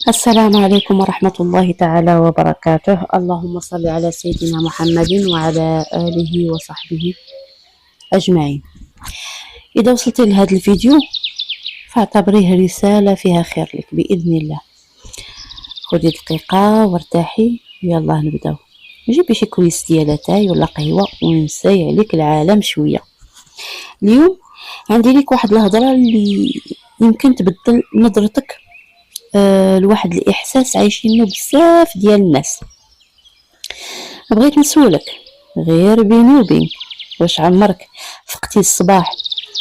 السلام عليكم ورحمة الله تعالى وبركاته. اللهم صل على سيدنا محمد وعلى آله وصحبه أجمعين. إذا وصلت لهذا الفيديو فاعتبريه رسالة فيها خير لك بإذن الله. خذي دقيقة وارتاحي، يلا نبداو. جيبي شي كويس ديال اتاي ولا قهوة ونساي عليك العالم شوية. اليوم عندي لك واحد الهضرة اللي يمكن تبدل نظرتك لواحد الإحساس عايشينه بزاف ديال الناس. بغيت نسولك غير بيني وبينك، واش عمرك فقتي الصباح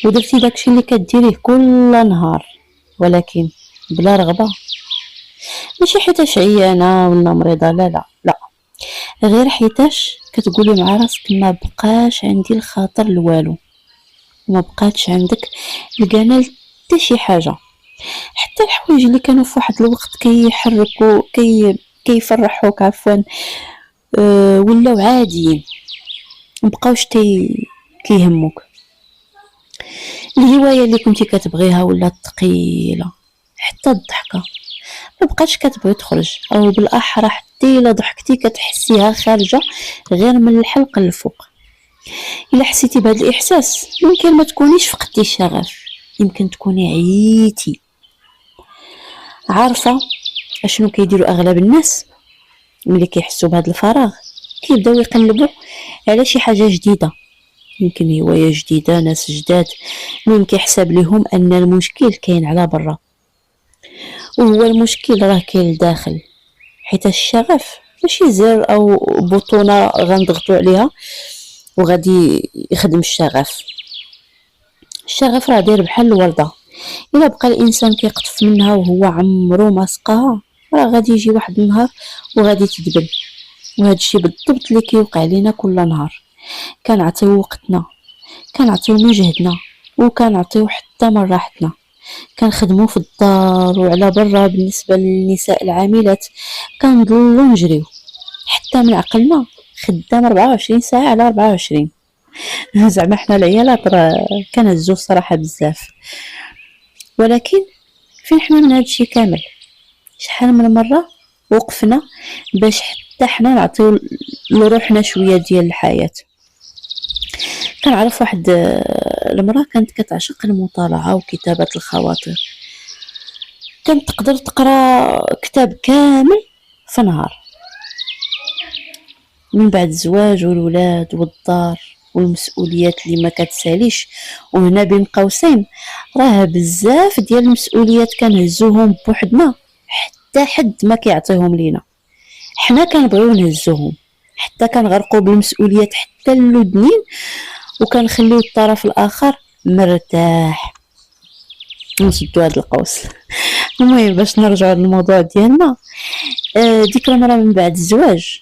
ودرتي داكشي اللي كديريه كل نهار ولكن بلا رغبة؟ ماشي حيتاش عيانة ولا مريضة، لا لا لا، غير حيتاش كتقولي مع راسك ما بقاش عندي الخاطر لوالو، ما بقاتش عندك القنال حتى شي حاجة. حتى الحوايج اللي كانوا في واحد الوقت كيحركوا كيفرحوك عفوا ولاو عاديين، مبقاوش كيهموك. الهوايه اللي كنتي كتبغيها ولا ثقيله، حتى الضحكه ما بقاتش كتبغي تخرج، او بالاحرى حتى الا ضحكتي كتحسيها خارجه غير من الحلق للفوق. الا حسيتي بهذا الاحساس يمكن ما تكونيش فقدتي الشغف، يمكن تكوني عييتي. عارفه اشنو كيديروا اغلب الناس ملي كيحسوا بهذا الفراغ؟ كيبداو يقلبوا على شي حاجه جديده، يمكن هوايه جديده، ناس جداد، من كيحسب لهم ان المشكل كاين على برا، وهو المشكل راه كاين لداخل. حيت الشغف ماشي زر او بطونه غنضغطوا عليها وغادي يخدم الشغف. الشغف راه داير بحال الورده، الا بقى الانسان كيقطف منها وهو عمرو ما سقاها راه غادي يجي واحد النهار وغادي تدبل. وهذا الشيء بالضبط اللي كيوقع لينا كل نهار. كنعطيو وقتنا، كنعطيو من جهدنا، وكنعطيو حتى من راحتنا. كنخدمو في الدار وعلى برا. بالنسبه للنساء العاملات كنضلو نجريو حتى من عقلنا خدام 24 ساعه على 24. زعما حنا العيالات راه كنهزو الصراحه بزاف، ولكن فين حنا من هادشي كامل؟ شحال من مره وقفنا باش حتى حنا نعطيو لروحنا شويه ديال الحياه. كنعرف واحد المراه كانت كتعشق المطالعه وكتابه الخواطر، كانت تقدر تقرا كتاب كامل في نهار. من بعد الزواج والولاد والدار والمسؤوليات اللي ما كتساليش، وهنا بين قوسين راه بزاف ديال المسؤوليات كنهزوهم بوحدنا حتى حد ما كيعطيهم لينا. حنا كنبغيو نهزوهم حتى كنغرقوا بالمسؤوليات حتى اللودنين، وكنخليو الطرف الاخر مرتاح. نسدوا هذا القوس. المهم باش نرجعوا للموضوع ديالنا، ديك المراه من بعد الزواج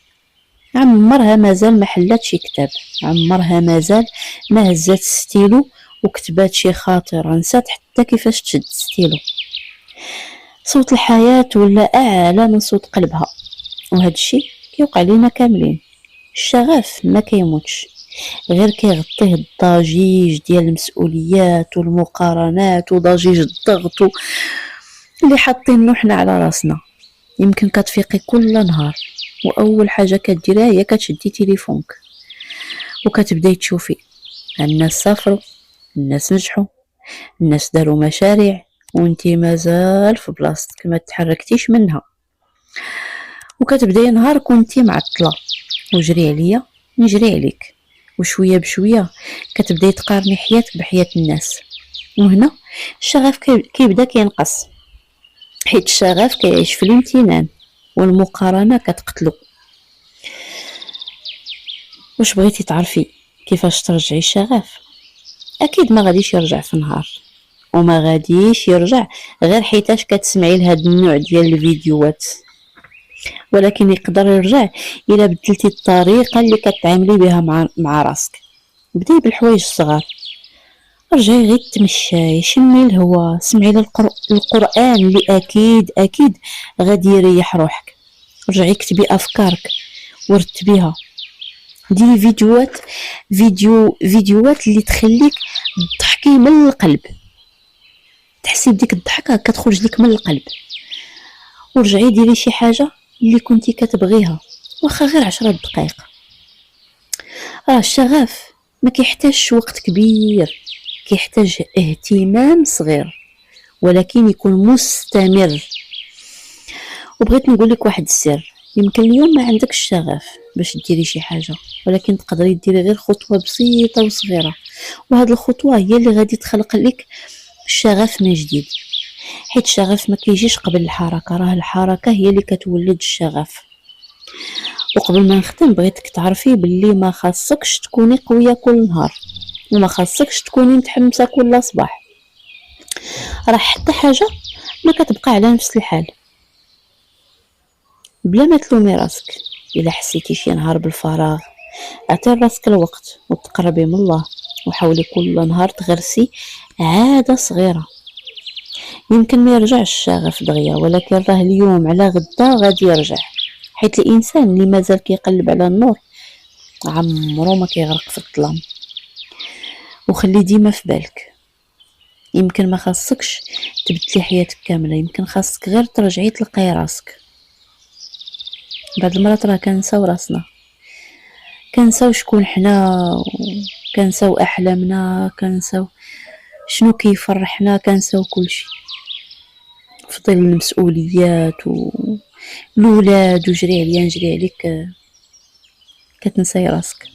عمرها مازال ما حلات شي كتاب، عمرها مازال ما هزات ستيلو وكتبات شي خاطر، نسات حتى كيفاش تشد ستيلو. صوت الحياة ولا اعلى من صوت قلبها، وهذا الشيء كيوقع لينا كاملين. الشغف ما كيموتش، غير كيغطيه الضجيج ديال المسؤوليات والمقارنات وضجيج الضغط اللي حاطينو حنا على راسنا. يمكن كتفيقي كل نهار واول حاجه كديرها هي كتشدي تليفونك وكتبداي تشوفي الناس سافروا، الناس نجحوا، الناس داروا مشاريع، وانتي مازال في بلاصتك ما تحركتيش منها. وكتبداي نهارك وانتي معطله، وجري عليا نجري عليك، وشويه بشويه كتبداي تقارني حياتك بحياه الناس. وهنا الشغف كيبدا كينقص، حيت الشغف كيعيش في الامتنان والمقارنه كتقتلو. واش بغيتي تعرفي كيفاش ترجعي الشغف؟ اكيد ما غاديش يرجع في نهار، وما غاديش يرجع غير حيتاش كتسمعي لهاد النوع ديال الفيديوهات، ولكن يقدر يرجع الا بدلتي الطريقه اللي كتعاملي بها مع راسك. بداي بالحوايج الصغار، رجعي غير تمشاي، شمي الهواء، سمعي القران اللي اكيد غادي يريح روحك. رجعي كتبي افكارك ورتبيها، ديري فيديوهات اللي تخليك تضحكي من القلب، تحسي بديك الضحكه كتخرج لك من القلب. ورجعي ديري شي حاجه اللي كنتي كتبغيها، واخا غير 10 دقائق. راه الشغف ما كيحتاجش وقت كبير، كيحتاج اهتمام صغير ولكن يكون مستمر. وبغيت نقول لك واحد السر، يمكن اليوم ما عندكش الشغف باش ديري شي حاجه، ولكن تقدري ديري غير خطوه بسيطه وصغيره، وهاد الخطوه هي اللي غادي تخلق لك الشغف من جديد. حيت الشغف ما كيجيش قبل الحركه، راه الحركه هي اللي كتولد الشغف. وقبل ما نختم بغيتك تعرفي باللي ما خاصكش تكوني قويه كل نهار، وما خاصكش تكوني متحمسه كل صباح، راه حتى حاجه ما كتبقى على نفس الحال. بلا ما تلومي راسك، الا حسيتي شي نهار بالفراغ اعطي راسك الوقت وتقربي من الله، وحاولي كل نهار تغرسي عاده صغيره. يمكن ما يرجعش الشغف دغيا، ولكن راه اليوم على غدا غادي يرجع، حيت الانسان اللي مازال كيقلب على النور عمرو ما كيغرق في الظلام. وخلي ديما في بالك، يمكن ما خاصكش تبدلي حياتك كامله، يمكن خاصك غير ترجعي تلقاي راسك. بعض المرات راه كنساو راسنا، كنساو شكون حنا، كنساو احلامنا، كنساو شنو كيفرحنا، كنساو كلشي في ظل المسؤوليات والولاد وجري عليا نجري عليك، كتنساي راسك.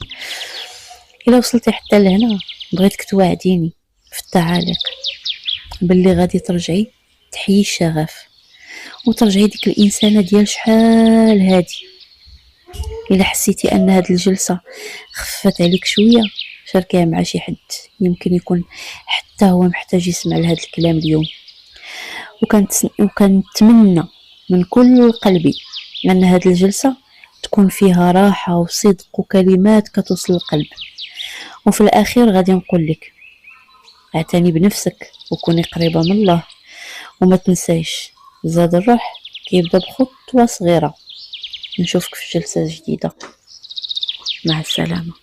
الا وصلتي حتى لهنا بغيتك توعديني في التعاليق باللي غادي ترجعي تحيي الشغف وترجعي ديك الانسانه ديال شحال هادي. الا حسيتي ان هاد الجلسه خفت عليك شويه شاركيها مع شي حد يمكن يكون حتى هو محتاج يسمع لهاد الكلام اليوم. وكنتمنى من كل قلبي ان هاد الجلسه تكون فيها راحه وصدق وكلمات كتوصل القلب. وفي الاخير غادي نقول لك اعتني بنفسك وكوني قريبه من الله، وما تنسايش زاد الروح كيبدا بخطوه صغيره. نشوفك في جلسه جديده، مع السلامه.